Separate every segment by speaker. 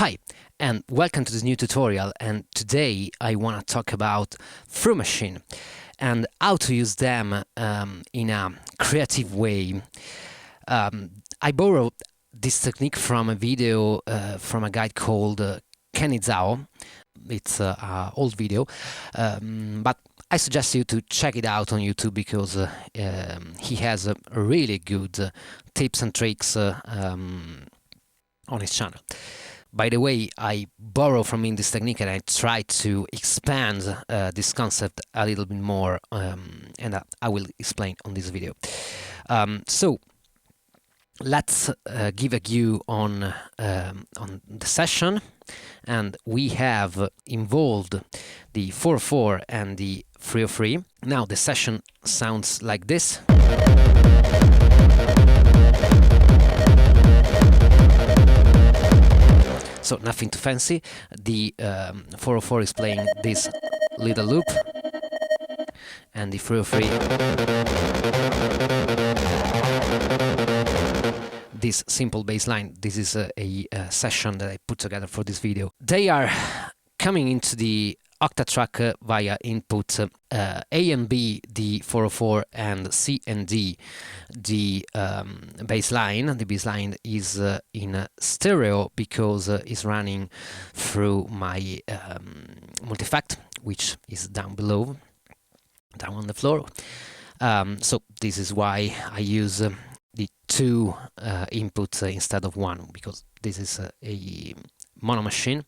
Speaker 1: Hi, and welcome to this new tutorial, and today I want to talk about THRU machine and how to use them in a creative way. I borrowed this technique from a video from a guy called Kenny Zhao. It's an old video, but I suggest you to check it out on YouTube because he has really good tips and tricks on his channel. By the way, I borrow from him this technique and I try to expand this concept a little bit more, and I will explain on this video. So let's give a view on the session, and we have involved the 404 and the 303. Now the session sounds like this. So nothing too fancy. The 404 is playing this little loop, and the 303 this simple bass line. This is a session that I put together for this video. They are coming into the Octatrack via input A and B, the 404, and C and D, the bass line. The bass line is in stereo because it's running through my multi-effect, which is down below, down on the floor. So this is why I use the two inputs instead of one, because this is a mono machine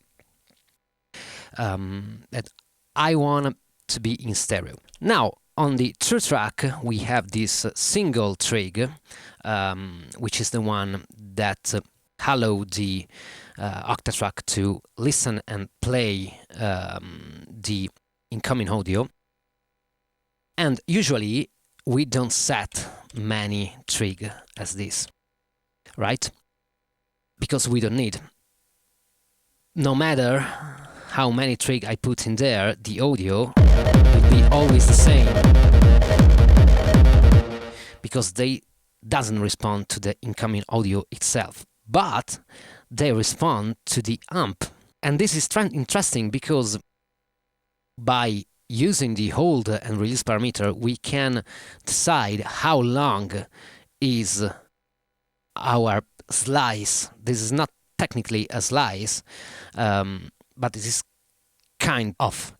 Speaker 1: that I want to be in stereo. Now on the THRU track we have this single trig, which is the one that allows the Octatrack to listen and play the incoming audio. And usually we don't set many trig as this, right? Because we don't need. No matter how many trig I put in there, the audio will be always the same, because they doesn't respond to the incoming audio itself, but they respond to the amp. And this is interesting because by using the hold and release parameter, we can decide how long is our slice. This is not technically a slice, but this is kind of.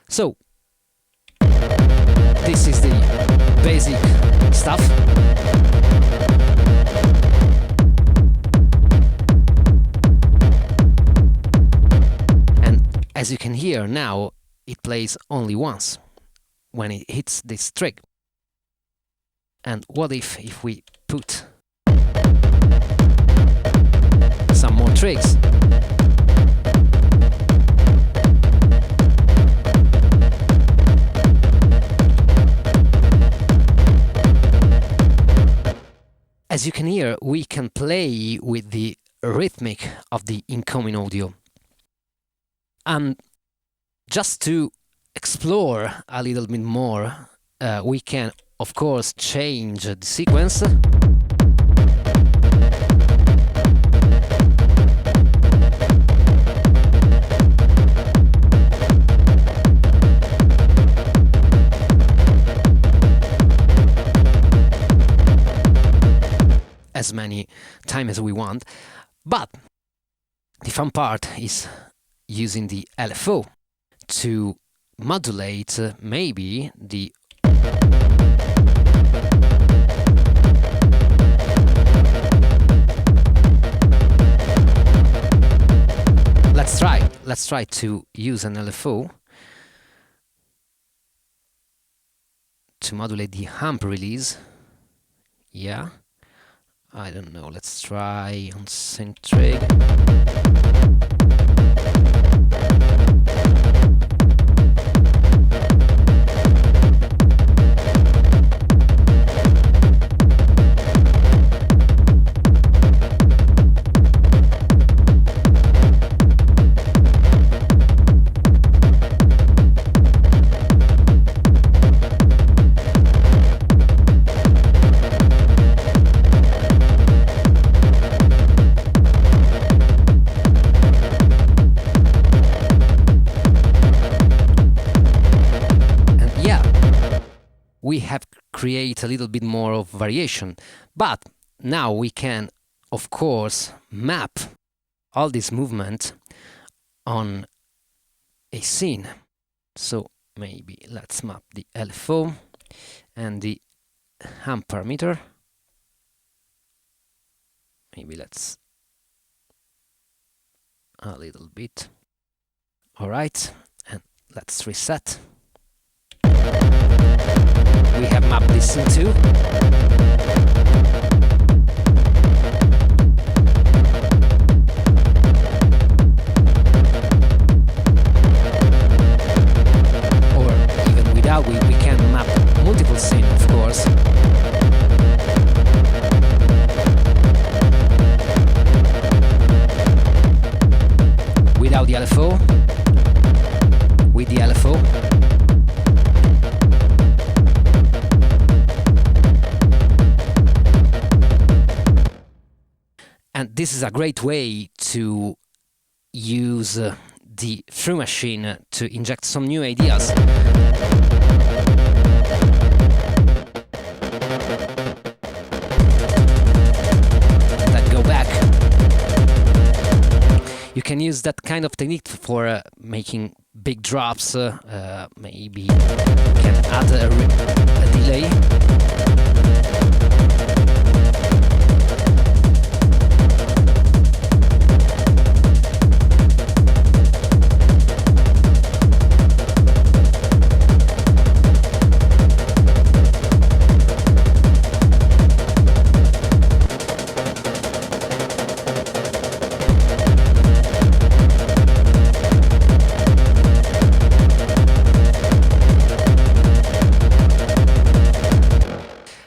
Speaker 1: So this is the basic stuff. And as you can hear now, it plays only once when it hits this trig. And what if we put some more trigs? As you can hear, we can play with the rhythmic of the incoming audio. And just to explore a little bit more, we can, of course, change the sequence. As many times as we want, but the fun part is using the LFO to modulate maybe the let's try to use an LFO to modulate the amp release. Yeah, I don't know, let's try on sync trig. have create a little bit more of variation. But now we can, of course, map all this movement on a scene. So maybe let's map the LFO and the amp parameter. Maybe let's a little bit. All right, and let's reset. We have mapped this scene too. We can map multiple scenes, of course. Without the LFO, with the LFO. And this is a great way to use the THRU machine to inject some new ideas. Then go back. You can use that kind of technique for making big drops. Maybe you can add a delay.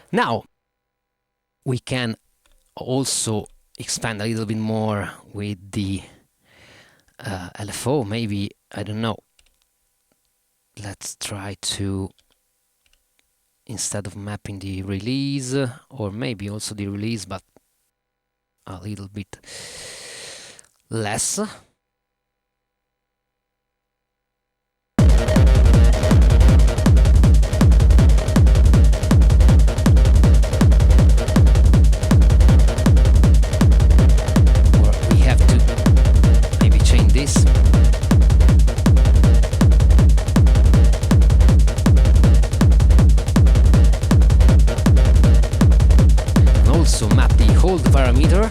Speaker 1: Now, we can also expand a little bit more with the LFO, maybe, I don't know. Let's try to, instead of mapping the release, or maybe also the release, but a little bit less. Parameter.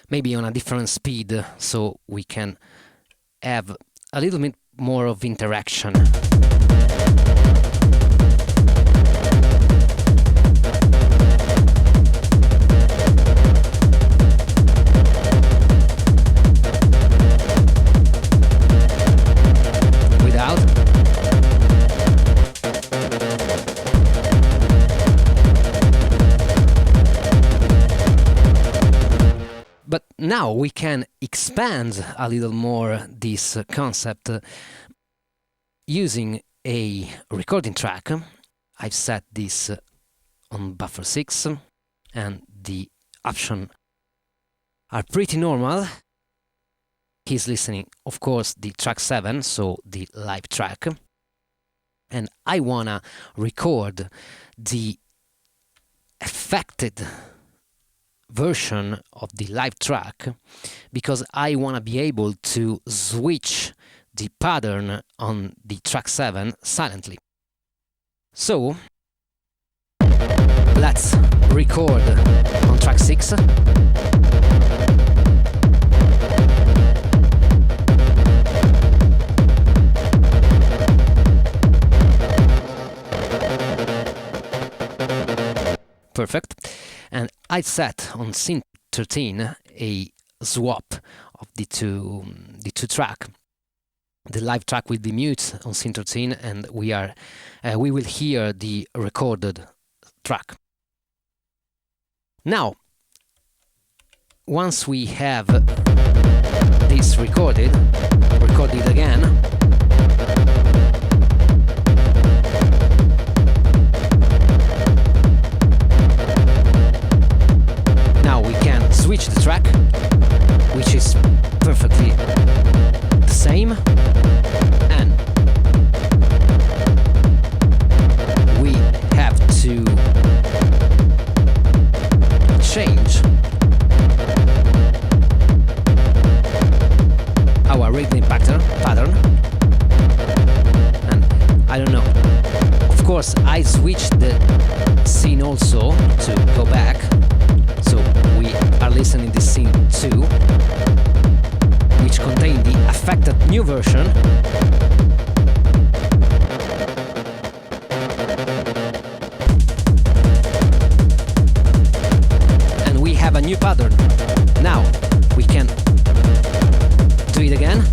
Speaker 1: Maybe on a different speed, so we can have a little bit more of interaction. Without. But now we can expand a little more this concept using a recording track. I've set this on buffer 6 and the options are pretty normal. He's listening, of course, the track 7, so the live track. And I wanna record the affected version of the live track because I want to be able to switch the pattern on the track 7 silently. So let's record on track 6. Perfect. And I set on synth 13 a swap of the two track. The live track will be mute on synth 13, and we will hear the recorded track. Now, once we have this recorded, record it again. Now we can switch the track, which is perfectly the same, and we have to change our rhythmic pattern, and I don't know, of course I switched the scene also to go back, so we are listening to scene 2, which contains the affected new version. And we have a new pattern. Now we can do it again.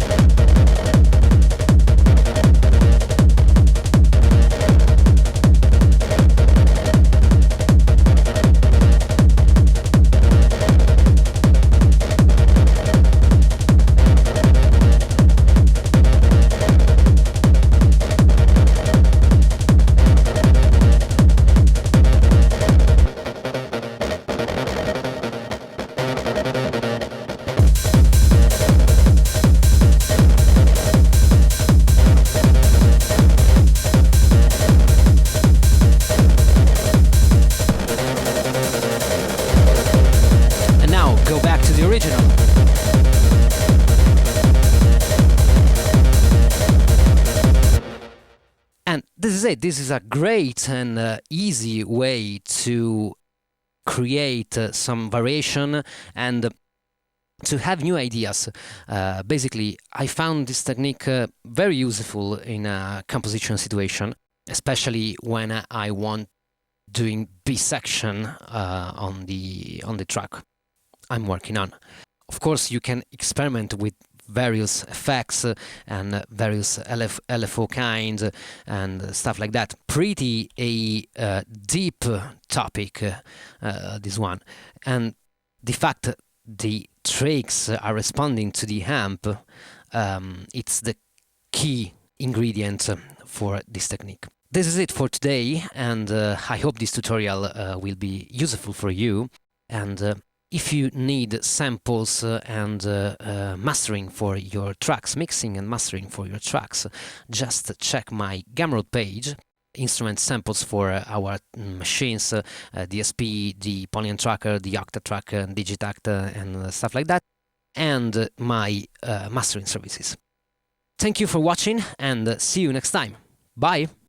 Speaker 1: Go back to the original. And this is it. This is a great and easy way to create some variation and to have new ideas. Basically, I found this technique very useful in a composition situation, especially when I want doing B section on the track I'm working on. Of course, you can experiment with various effects and various LFO kinds and stuff like that. Pretty a deep topic, this one. And the fact that the TRIGS are responding to the amp, it's the key ingredient for this technique. This is it for today, and I hope this tutorial will be useful for you. And if you need samples and mastering for your tracks, mixing and mastering for your tracks, just check my Gumroad page, instrument samples for our machines, DSP, the Polyam Tracker, the Octatrack, Digitakt, and stuff like that, and my mastering services. Thank you for watching, and see you next time. Bye!